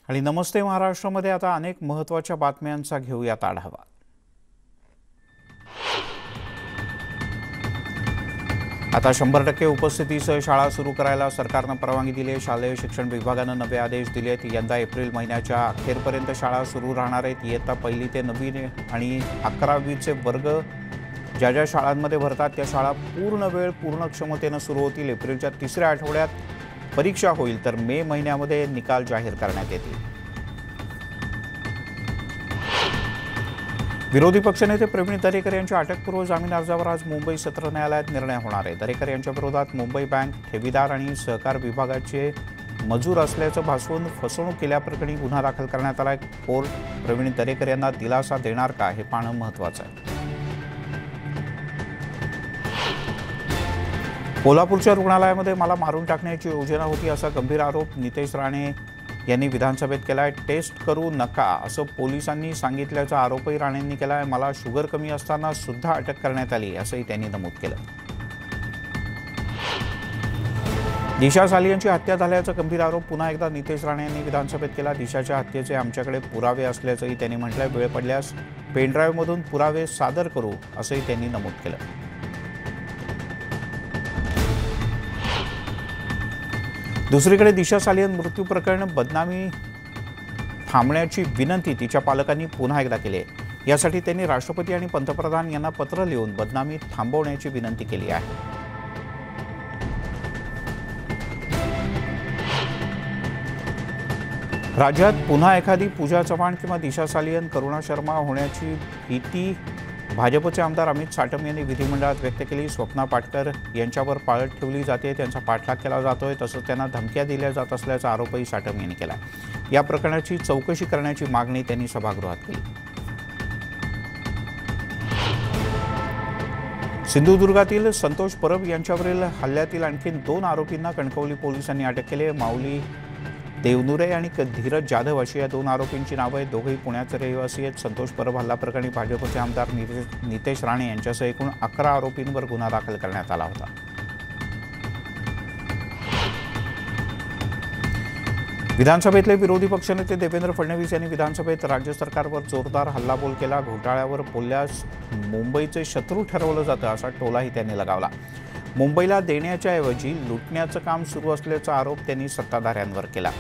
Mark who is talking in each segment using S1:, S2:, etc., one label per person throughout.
S1: आणि नमस्ते महाराष्ट्रामध्ये आता अनेक महत्त्वाच्या बातम्यांचा घेऊयात आढावा। आता 100% उपस्थितीसह शाळा सुरू करायला सरकारने परवानगी दिली आहे। शालेय शिक्षण विभागाने नवे आदेश दिले आहेत। यंदा एप्रिल महिन्याच्या अखेरपर्यंत शाळा सुरू राहणार आहेत। इयत्ता 1ली ते 9वी आणि 11वीचे वर्ग ज्या ज्या शाळांमध्ये भरतात त्या शाळा पूर्ण वेळ पूर्ण क्षमतेने सुरू होतील। एप्रिलच्या 3ऱ्या आठवड्यात परीक्षा होईल तर मे महिन्यामध्ये निकाल जाहीर करण्यात येतील। विरोधी पक्षनेते प्रवीण दरेकर यांच्या अटकपूर्व जामीन अर्जावर आज मुंबई सत्र न्यायालयात निर्णय होणार आहे। दरेकर यांच्या विरोधात मुंबई बँक ठेवीदार आणि सहकार विभागाचे मजूर असल्याचं भासवून फसवणूक केल्याप्रकरणी गुन्हा दाखल करण्यात आला आहे। कोर्ट प्रवीण दरेकर यांना दिलासा देणार का हे पाहणं महत्त्वाचं आहे। कोल्हापूरच्या रुग्णालयामध्ये मला मारून टाकण्याची योजना होती असा गंभीर आरोप नितेश राणे यांनी विधानसभेत केला आहे। टेस्ट करू नका असं पोलिसांनी सांगितल्याचा आरोपही राणेंनी केला आहे। मला शुगर कमी असताना सुद्धा अटक करण्यात आली असंही त्यांनी नमूद केलं। दिशा सालियनची हत्या झाल्याचा गंभीर आरोप पुन्हा एकदा नितेश राणे यांनी विधानसभेत केला। दिशाच्या हत्येचे आमच्याकडे पुरावे असल्याचंही त्यांनी म्हटलंय। वेळ पडल्यास पेनड्राईव्हमधून पुरावे सादर करू असंही त्यांनी नमूद केलं। दुसरीकडे दिशा सालियन मृत्यू प्रकरण बदनामी थांबण्याची विनंती तिच्या पालकांनी पुन्हा एकदा केली आहे। यासाठी त्यांनी राष्ट्रपती आणि पंतप्रधान यांना पत्र लिहून बदनामी थांबवण्याची विनंती केली आहे। राज्यात पुन्हा एखादी पूजा चव्हाण किंवा दिशा सालियन, करुणा शर्मा होण्याची भीती भाजपचे आमदार अमित साटम यांनी विधिमंडळात व्यक्त केली। स्वप्ना पाटकर यांच्यावर पाळत ठेवली जाते, त्यांचा पाठलाग केला जातोय, तसंच त्यांना धमक्या दिल्या जात असल्याचा आरोपही साटम यांनी केला। या प्रकरणाची चौकशी करण्याची मागणी त्यांनी सभागृहात केली। सिंधुदुर्गातील संतोष परब यांच्यावरील हल्ल्यातील आणखी 2 आरोपींना कणकवली पोलिसांनी अटक केली आहे। माऊली देवनुरे आणि धीरज जाधव अशी या 2 आरोपींची नावं आहेत। दोघेही पुण्याचे रहिवासी आहेत। संतोष परब हल्ला प्रकरणी भाजपचे आमदार नितेश राणे यांच्यासह एकूण 11 आरोपींवर गुन्हा दाखल करण्यात आला होता। विधानसभेतले विरोधी पक्षनेते देवेंद्र फडणवीस यांनी विधानसभेत राज्य सरकारवर जोरदार हल्लाबोल केला। घोटाळ्यावर बोलल्यास मुंबईचे शत्रू ठरवलं जातं असा टोलाही त्यांनी लगावला। मुंबईला देण्याच्या ऐवजी लुटण्याचं काम सुरू असल्याचा आरोप त्यांनी सत्ताधाऱ्यांवर केला।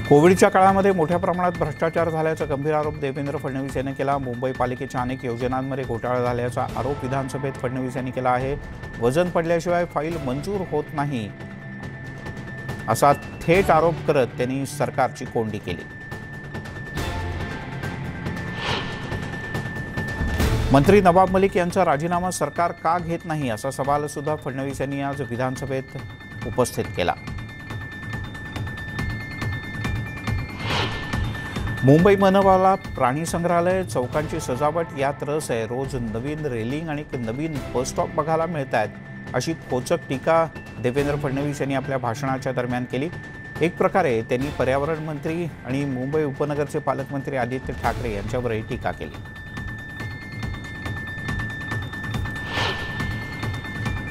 S1: कोविडच्या काळामध्ये मोठ्या प्रमाणात भ्रष्टाचार झाल्याचा गंभीर आरोप देवेंद्र फडणवीस यांनी केला। मुंबई पालिकेच्या अनेक योजनांमध्ये घोटाळा झाल्याचा आरोप विधानसभेत फडणवीस यांनी केला आहे। वजन पडल्याशिवाय फाईल मंजूर होत नाही असा थेट आरोप करत त्यांनी सरकारची कोंडी केली। मंत्री नवाब मलिक यांचा राजीनामा सरकार का घेत नाही असा सवाल सुद्धा फडणवीस यांनी आज विधानसभेत उपस्थित केला। मुंबई मनपाला प्राणी संग्रहालय, चौकांची सजावट यात रस आहे। रोज नवीन रेलिंग आणि नवीन बस स्टॉप बघायला मिळत आहेत अशी खोचक टीका देवेंद्र फडणवीस यांनी आपल्या भाषणाच्या दरम्यान केली। एक प्रकारे त्यांनी पर्यावरण मंत्री आणि मुंबई उपनगरचे पालकमंत्री आदित्य ठाकरे यांच्यावरही टीका केली।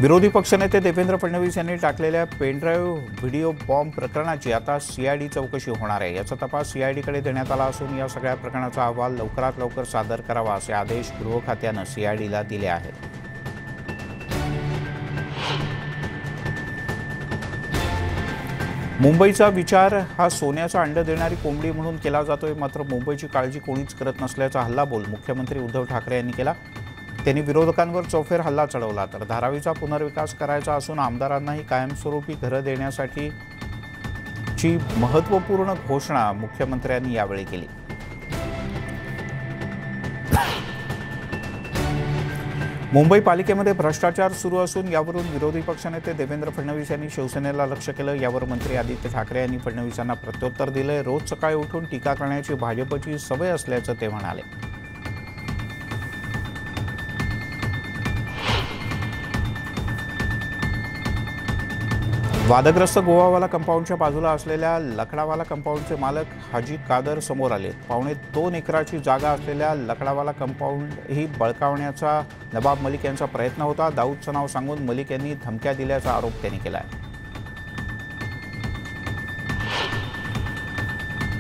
S1: विरोधी पक्षनेते देवेंद्र फडणवीस यांनी टाकलेल्या पेनड्राईव्ह व्हिडिओ बॉम्ब प्रकरणाची आता सीआयडी चौकशी होणार आहे। याचा तपास सीआयडीकडे देण्यात आला असून या सगळ्या प्रकरणाचा अहवाल लवकरात लवकर सादर करावा असे आदेश गृह खात्यानं सीआयडीला दिले आहेत। मुंबईचा विचार हा सोन्याचा अंड देणारी कोंबडी म्हणून केला जातोय, मात्र मुंबईची काळजी कोणीच करत नसल्याचा हल्लाबोल मुख्यमंत्री उद्धव ठाकरे यांनी केला। त्यांनी विरोधकांवर चौफेर हल्ला चढवला। तर धारावीचा पुनर्विकास करायचा असून आमदारांनाही कायमस्वरूपी घरं देण्यासाठीची महत्त्वपूर्ण घोषणा मुख्यमंत्र्यांनी यावेळी केली। मुंबई पालिकेमध्ये भ्रष्टाचार सुरू असून यावरून विरोधी पक्षनेते देवेंद्र फडणवीस यांनी शिवसेनेला लक्ष केलं। यावर मंत्री आदित्य ठाकरे यांनी फडणवीसांना प्रत्युत्तर दिले। रोज सकाळी उठून टीका करण्याची भाजपची सवय असल्याचं ते म्हणाले। वादग्रस्त गोवावाला कंपाऊंडच्या बाजूला असलेल्या लकडावाला कंपाऊंडचे मालक हाजी कादर समोर आलेत. 2.25 एकराची जागा असलेल्या लकडावाला कंपाऊंड ही बळकावण्याचा नवाब मलिक यांचा प्रयत्न होता. दाऊदचं नाव सांगून मलिक यांनी धमक्या दिल्याचा आरोप त्यांनी केलाय.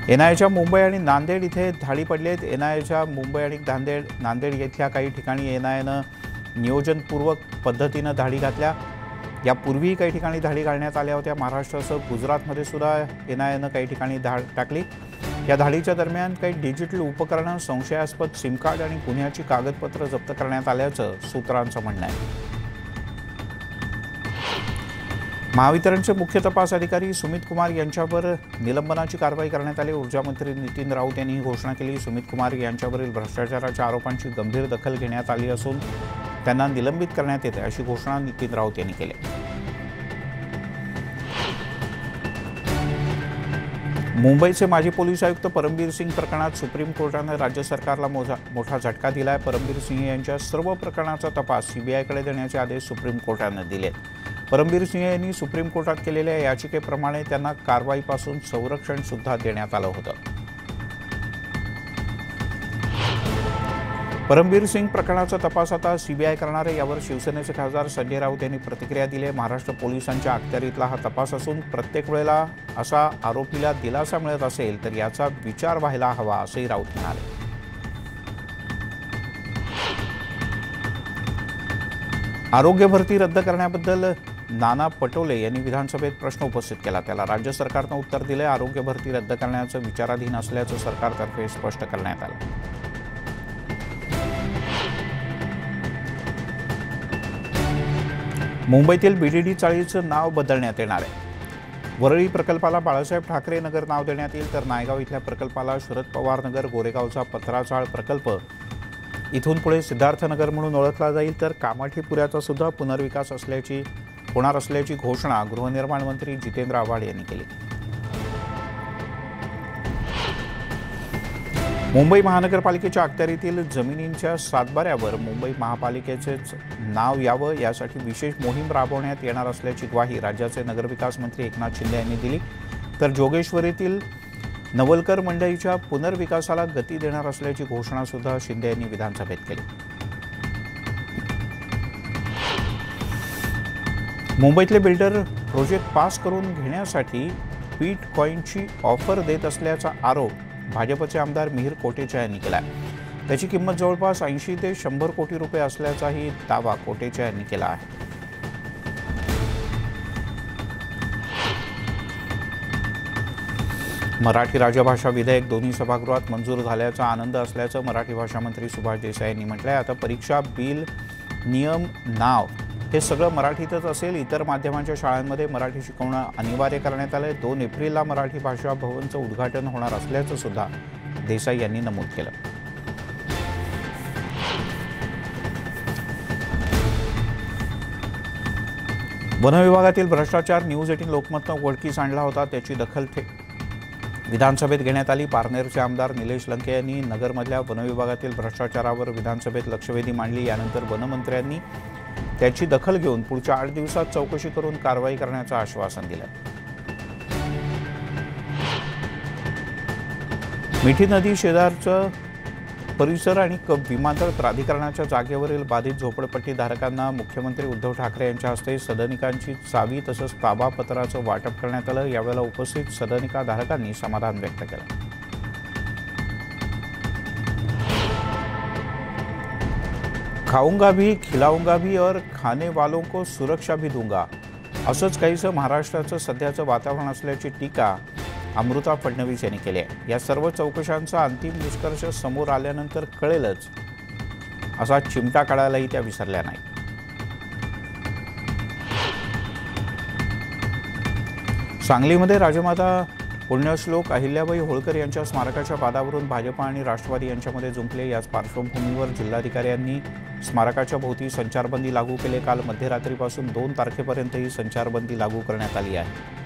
S1: एनआयच्या मुंबई आणि नांदेड इथे धाडी पडलेत. एनआयच्या मुंबई आणि नांदेड येथल्या काही ठिकाणी एनआयनं नियोजनपूर्वक पद्धतीनं धाडी घातल्या. यापूर्वीही काही ठिकाणी धाडी घालण्यात आल्या होत्या. महाराष्ट्रासह गुजरातमध्ये सुद्धा एनआयनं काही ठिकाणी धाड टाकली. या धाडीच्या दरम्यान काही डिजिटल उपकरणं, संशयास्पद सिम कार्ड आणि गुन्ह्याची कागदपत्र जप्त करण्यात आल्याचं सूत्रांचं म्हणणं आहे. महावितरणचे मुख्य तपास अधिकारी सुमित कुमार यांच्यावर निलंबनाची कारवाई करण्यात आली. ऊर्जामंत्री नितीन राऊत यांनी ही घोषणा केली. सुमित कुमार यांच्यावरील भ्रष्टाचाराच्या आरोपांची गंभीर दखल घेण्यात आली असून त्यांना निलंबित करण्यात येते अशी घोषणा नितीन राऊत यांनी केली. मुंबईचे माजी पोलीस आयुक्त परमबीर सिंग प्रकरणात सुप्रीम कोर्टाने राज्य सरकारला मोठा झटका दिलाय. परमबीर सिंग यांच्या सर्व प्रकरणाचा तपास सीबीआयकडे देण्याचे आदेश सुप्रीम कोर्टाने दिले. परमबीर सिंग यांनी सुप्रीम कोर्टात केलेल्या याचिकेप्रमाणे त्यांना कारवाईपासून संरक्षण सुद्धा देण्यात आलं होतं. परमबीर सिंग प्रकरणाचा तपास आता सीबीआय करणार आहे. यावर शिवसेनेचे खासदार संजय राऊत यांनी प्रतिक्रिया दिली. महाराष्ट्र पोलिसांच्या अखत्यारीतला हा तपास असून प्रत्येक वेळेला असा आरोपीला दिलासा मिळत असेल तर याचा विचार व्हायला हवा असंही राऊत म्हणाले. आरोग्य भरती रद्द करण्याबद्दल नाना पटोले यांनी विधानसभेत प्रश्न उपस्थित केला. त्याला राज्य सरकारनं उत्तर दिले. आरोग्य भरती रद्द करण्याचं विचाराधीन असल्याचं सरकारतर्फे स्पष्ट करण्यात आलं. मुंबईतील बीडीडी चाळीचं नाव बदलण्यात येणार आहे. वरळी प्रकल्पाला बाळासाहेब ठाकरे नगर नाव देण्यात येईल तर नायगाव इथल्या प्रकल्पाला शरद पवार नगर, गोरेगावचा पत्राचाळ प्रकल्प इथून पुढे सिद्धार्थ नगर म्हणून ओळखला जाईल. तर कामाठीपुऱ्याचा सुद्धा पुनर्विकास होणार असल्याची घोषणा गृहनिर्माण मंत्री जितेंद्र आव्हाड यांनी केली. मुंबई महानगरपालिकेच्या अखत्यारीतील जमिनींच्या सातबाऱ्यावर मुंबई महापालिकेचेच नाव यावं यासाठी विशेष मोहीम राबवण्यात येणार असल्याची ग्वाही राज्याचे नगरविकास मंत्री एकनाथ शिंदे यांनी दिली. तर जोगेश्वरीतील नवलकर मंडईच्या पुनर्विकासाला गती देणार असल्याची घोषणा सुद्धा शिंदे यांनी विधानसभेत केली. मुंबईतले बिल्डर प्रोजेक्ट पास करून घेण्यासाठी बिटकॉईनची ऑफर देत असल्याचा आरोप भाजपचे आमदार मिहिर कोटेचा यांनी केला. त्याची किंमत जवळपास 80 ते 100 कोटी रुपये असल्याचाही दावा कोटेचा यांनी केला आहे. मराठी राजभाषा विधेयक दोन्ही सभागृहात मंजूर झाल्याचा आनंद असल्याचं मराठी भाषा मंत्री सुभाष देसाई यांनी म्हटलंय. आता परीक्षा, बिल, नियम, नाव हे सगळं मराठीतच असेल. इतर माध्यमांच्या शाळांमध्ये मराठी शिकवणं अनिवार्य करण्यात आलंय. 2 एप्रिलला मराठी भाषा भवनचं उद्घाटन होणार असल्याचं सुद्धा देसाई यांनी नमूद केलं. वनविभागातील भ्रष्टाचार न्यूज 18 लोकमतनं उघडकीस आणला होता. त्याची दखल विधानसभेत घेण्यात आली. पारनेरचे आमदार निलेश लंके यांनी नगरमधल्या वनविभागातील भ्रष्टाचारावर विधानसभेत लक्षवेधी मांडली. यानंतर वनमंत्र्यांनी त्याची दखल घेऊन पुढच्या 8 दिवसात चौकशी करून कारवाई करण्याचं आश्वासन दिलं. मिठी नदी शेजारचं परिसर आणि विमानतळ प्राधिकरणाच्या जागेवरील बाधित झोपडपट्टीधारकांना मुख्यमंत्री उद्धव ठाकरे यांच्या हस्ते सदनिकांची चावी तसंच ताबापत्राचं वाटप करण्यात आलं. यावेळेला उपस्थित सदनिकाधारकांनी समाधान व्यक्त केलं. खाऊंगा भी, खिलाऊंगा भी और खाने वालों को सुरक्षा भी दूंगा, असंच काहीसं महाराष्ट्राचं सध्याचं वातावरण असल्याची टीका अमृता फडणवीस यांनी केली आहे. या सर्व चौकशांचा अंतिम निष्कर्ष समोर आल्यानंतर कळेलच असा चिमटा काढायलाही त्या विसरल्या नाही. सांगलीमध्ये राजमाता पुण्यश्लोक अहिल्याबाई होळकर यांच्या स्मारकाच्या वादावरून भाजप आणि राष्ट्रवादी यांच्यामध्ये जुंपले. याच पार्श्वभूमीवर जिल्हाधिकाऱ्यांनी स्मारकाच्या भोवती संचारबंदी लागू केली. काल मध्यरात्रीपासून 2 तारखेपर्यंत ही संचारबंदी लागू करण्यात आली आहे.